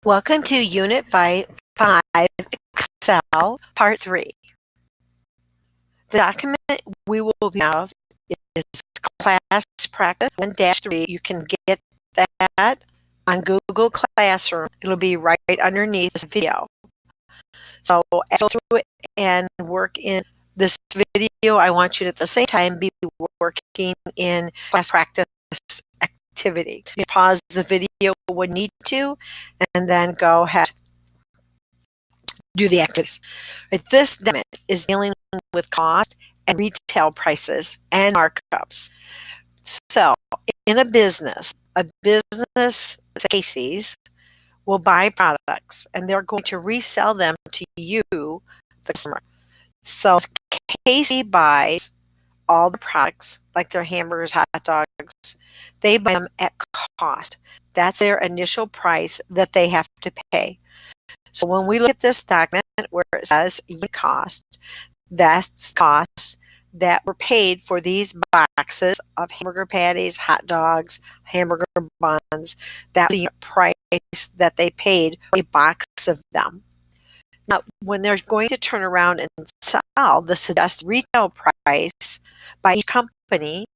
Welcome to Unit 5 Excel, Part 3. The document we will be of is Class Practice 1-3. You can get that on Google Classroom. It'll be right underneath this video. So as you go through it and work in this video, I want you to at the same time be working in class practice activity. You pause the video when need to, and then go ahead do the activities. This document is dealing with cost and retail prices and markups. So in a business, Casey's, will buy products and they're going to resell them to you, the customer. So Casey buys all the products, like their hamburgers, hot dogs, they buy them at cost. That's their initial price that they have to pay. So when we look at this document where it says unit cost, that's costs that were paid for these boxes of hamburger patties, hot dogs, hamburger buns. That was the price that they paid for a box of them. Now, when they're going to turn around and sell, the suggested retail price by each company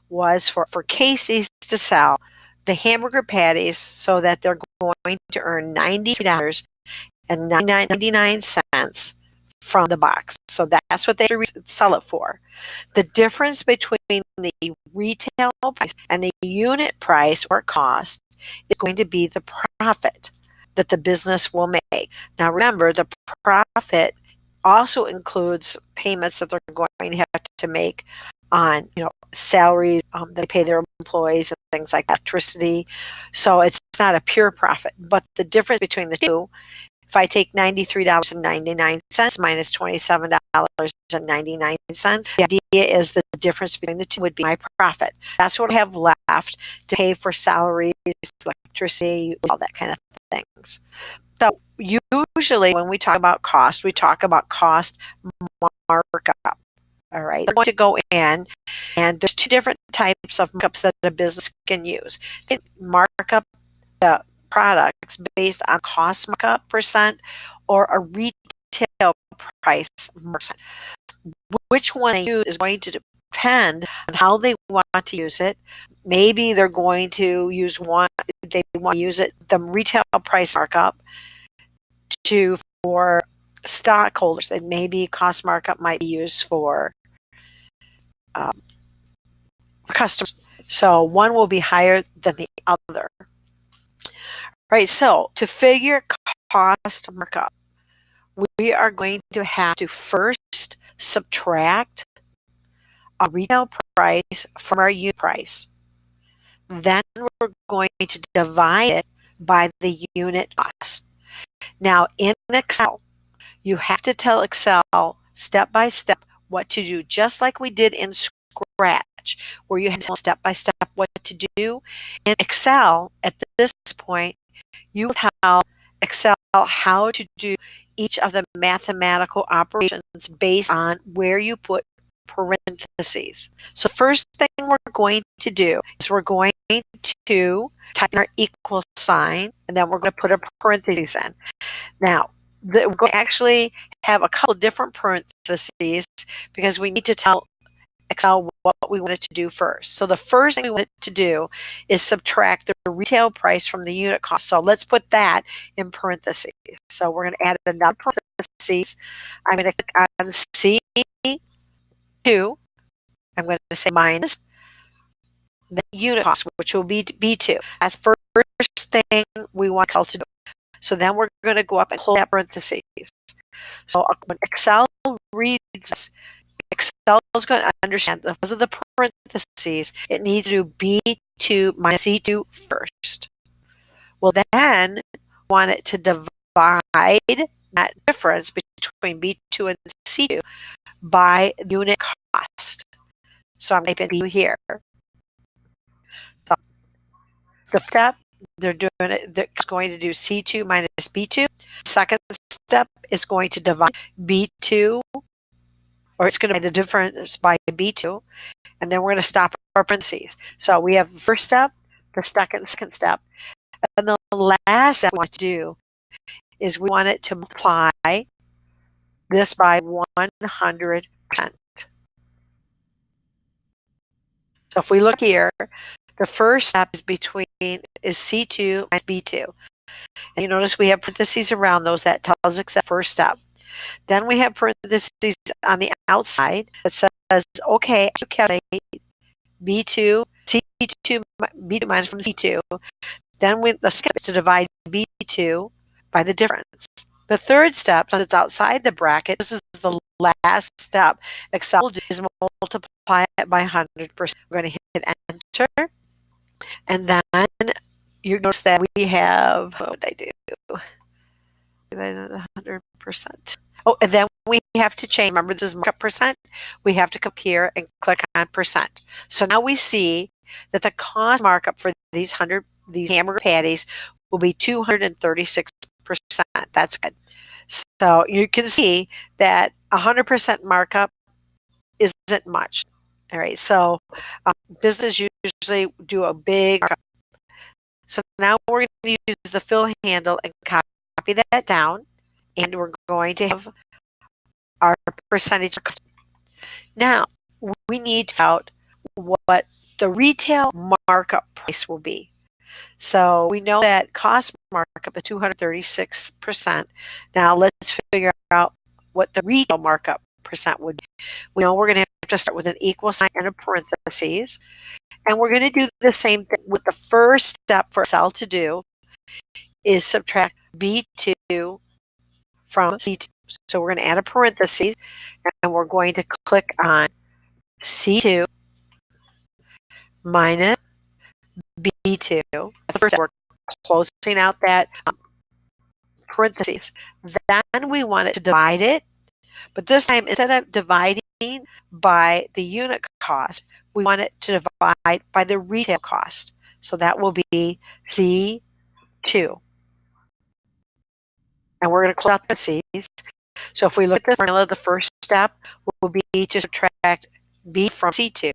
was for Casey's to sell the hamburger patties so that they're going to earn $92.99 from the box. So that's what they sell it for. The difference between the retail price and the unit price or cost is going to be the profit that the business will make. Now remember, the profit also includes payments that they're going to have to make on, salaries they pay their employees and things like electricity. So it's not a pure profit. But the difference between the two, if I take $93.99 minus $27.99, the idea is that the difference between the two would be my profit. That's what I have left to pay for salaries, electricity, all that kind of things. So usually when we talk about cost markup. All right, they're going to go in, and there's two different types of markups that a business can use. They mark up the products based on cost markup percent or a retail price percent. Which one they use is going to depend on how they want to use it. Maybe they're going to use they want to use it, the retail price markup, for stockholders, and maybe cost markup might be used for customers. So one will be higher than the other. Right, so to figure cost markup, we are going to have to first subtract a retail price from our unit price. Then we're going to divide it by the unit cost. Now in Excel, you have to tell Excel step by step what to do, just like we did in Scratch, where you have to tell step by step what to do. In Excel, at this point, you tell Excel how to do each of the mathematical operations based on where you put parentheses. So first thing we're going to do is we're going to type in our equal sign, and then we're going to put a parentheses in. Now, we're going to actually have a couple different parentheses because we need to tell Excel what we want it to do first. So the first thing we want it to do is subtract the retail price from the unit cost. So let's put that in parentheses. So we're going to add another parentheses. I'm going to click on C2. I'm going to say minus the unit cost, which will be B2. That's the first thing we want Excel to do. So then we're going to go up and close that parentheses. So when Excel reads this, Excel is going to understand that because of the parentheses, it needs to do B2 minus C2 first. Well, then want it to divide that difference between B2 and C2 by unit cost. So I'm typing B2 here. So the step they're doing it's going to do C2 minus B2. Second step is going to divide B2, or it's going to divide the difference by B2, and then we're going to stop our parentheses. So we have the first step, the second step, and the last step we want to do is we want it to multiply this by 100%. So if we look here, the first step is C2 minus B2. And you notice we have parentheses around those. That tells us the first step. Then we have parentheses on the outside that says, okay, you calculate B2, C2, B2 minus from C2. Then the step is to divide B2 by the difference. The third step, since it's outside the bracket, this is the last step. Excel will do is multiply it by 100%. We're going to hit enter. And then you notice that we have, what did I do? 100%. Oh, and then we have to change. Remember, this is markup percent. We have to compare and click on percent. So now we see that the cost markup for these hamburger patties will be 236%. That's good. So you can see that 100% markup isn't much. All right. So business usually do a big markup. So now we're going to use the fill handle and copy that down, and we're going to have our percentage. Now we need to find out what the retail markup price will be. So we know that cost markup is 236%. Now let's figure out what the retail markup percent would be. We know we're going to have to start with an equal sign and a parentheses. And we're going to do the same thing with the first step for Excel to do is subtract B2 from C2. So we're going to add a parentheses and we're going to click on C2 minus B2. That's the first step. We're closing out that parentheses. Then we want it to divide it, but this time instead of dividing by the unit cost, we want it to divide by the retail cost. So that will be C2. And we're going to close out the parentheses. So if we look at the formula, the first step will be to subtract B from C2.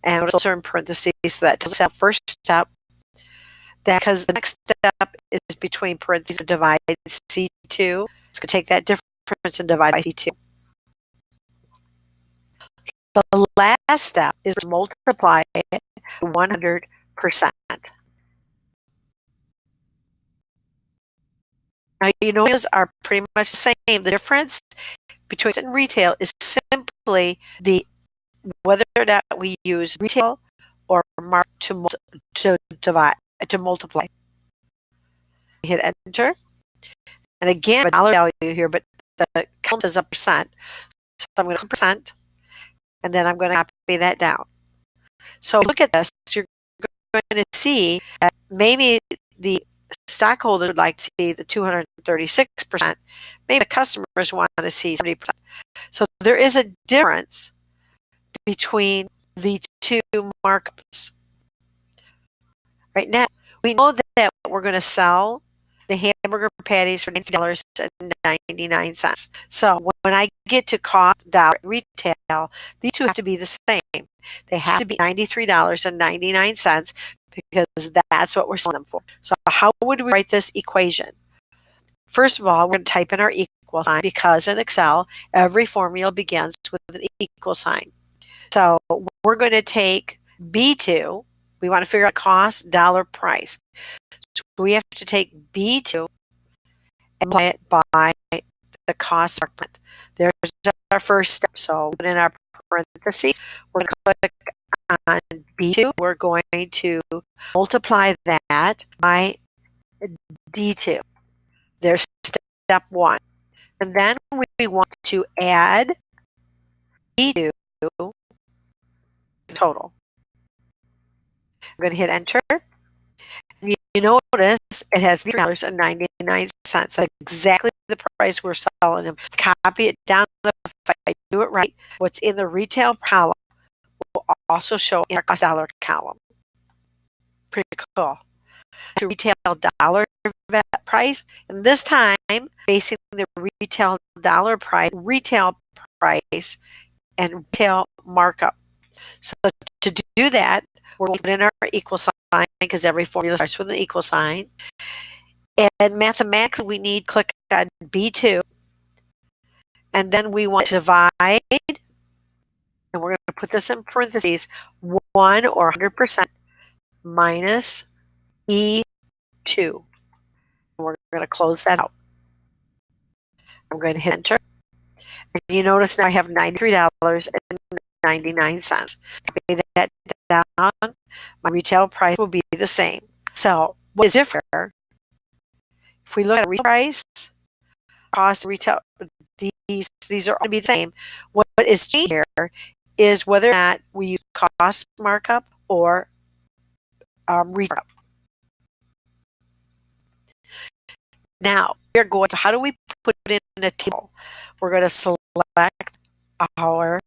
And we'll turn parentheses, so that tells us that first step. Because the next step is between parentheses and divide C2. It's going to take that difference and divide by C2. The last step is to multiply it by 100%. Now, you know, these are pretty much the same. The difference between and retail is simply whether or not we use retail or mark to multiply. Hit enter. And again, a dollar value here, but the count is a percent. So I'm going to put percent, and then I'm going to copy that down. So look at this. You're going to see that maybe the stockholder would like to see the 236%. Maybe the customers want to see 70%. So there is a difference between the two markups. Right now, we know that we're going to sell the hamburger patties for $93.99. So when I get to cost dollar retail, these two have to be the same. They have to be $93.99 because that's what we're selling them for. So how would we write this equation? First of all, we're going to type in our equal sign because in Excel, every formula begins with an equal sign. So we're going to take B2. We want to figure out cost, dollar, price. So we have to take B2 and multiply it by the cost markup. There's our first step. So put in our parentheses. We're going to click on B2. We're going to multiply that by D2. There's step one. And then we want to add B2 total. I'm going to hit enter. And you notice it has $3.99. That's exactly the price we're selling them. Copy it down. If I do it right, what's in the retail column will also show in our cost dollar column. Pretty cool. To retail dollar price, and this time basing the retail dollar price, and retail markup. So to do that, we're going to put in our equal sign sign because every formula starts with an equal sign. And mathematically, we need to click on B2. And then we want to divide, and we're going to put this in parentheses, 1 or 100% minus E2. And we're going to close that out. I'm going to hit enter. And you notice now I have $93.99. Pay that down, my retail price will be the same. So what is different? If we look at retail price, cost, retail, these are all going to be the same. What is changed here is whether or not we use cost markup or retail markup. Now we're going to, how do we put it in a table? We're going to select our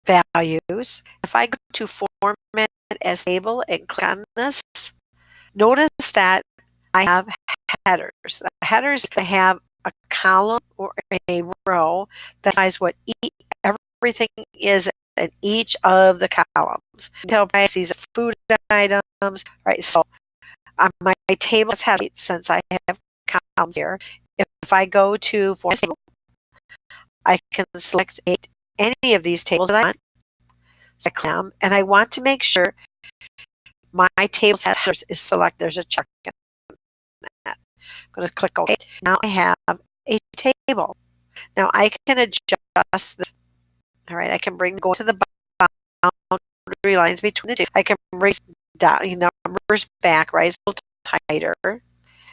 values. If I go to format as table and click on this, notice that I have headers. The headers, they have a column or a row that says what everything is in each of the columns. Retail price, these are food items, right? So my table is headed since I have columns here. If I go to format table, I can select any of these tables that I want. So I click them, and I want to make sure my tables headers is selected. There's a check in that. I'm going to click OK. Now I have a table. Now I can adjust this. All right, I can go to the boundary lines between the two. I can bring down numbers back, right, a little tighter.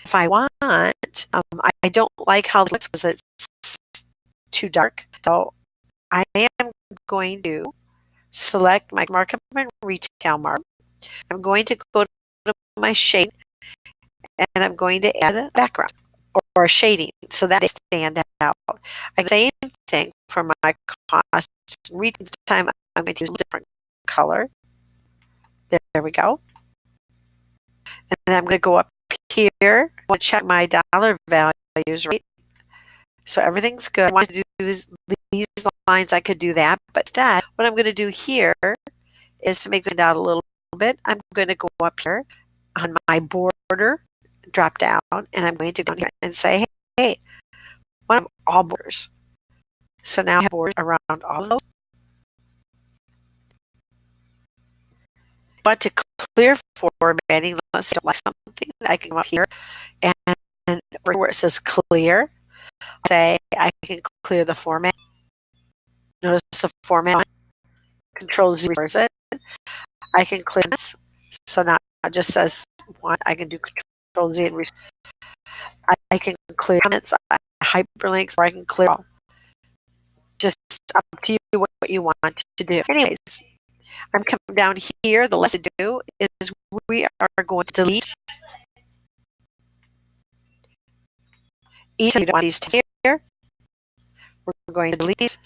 If I want, I don't like how it looks because it's too dark. So I am going to select my markup and retail markup. I'm going to go to my shade, and I'm going to add a background or a shading so that they stand out. I do the same thing for my cost. This time I'm going to use a different color. There we go. And then I'm going to go up here. I want to check my dollar values, right? So everything's good. I want to do these lines. I could do that, but instead, what I'm going to do here is to make them out a little bit. I'm going to go up here on my border drop down, and I'm going to go here and say, hey, one of all borders. So now I have borders around all of those. But to clear formatting, let's select something. I can go up here and where it says clear, say I can clear the format. Notice the format. Control Z reverse it. I can clear this. So now it just says one. I can do Control Z and reverse. I can clear comments, hyperlinks, or I can clear all. Just up to you what you want to do. Anyways, I'm coming down here. The last to do is we are going to delete each of these here. We're going to delete.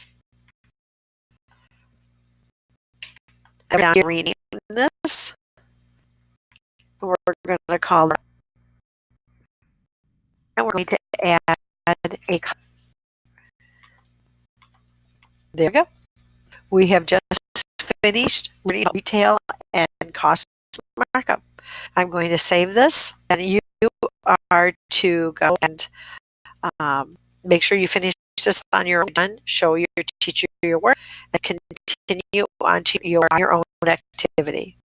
I'm going to rename this. We're going to call it. And we're going to add a color. There we go. We have just finished retail and cost markup. I'm going to save this, and you are to go and make sure you finish this on your own, show your teacher your work, and continue on to your own activity.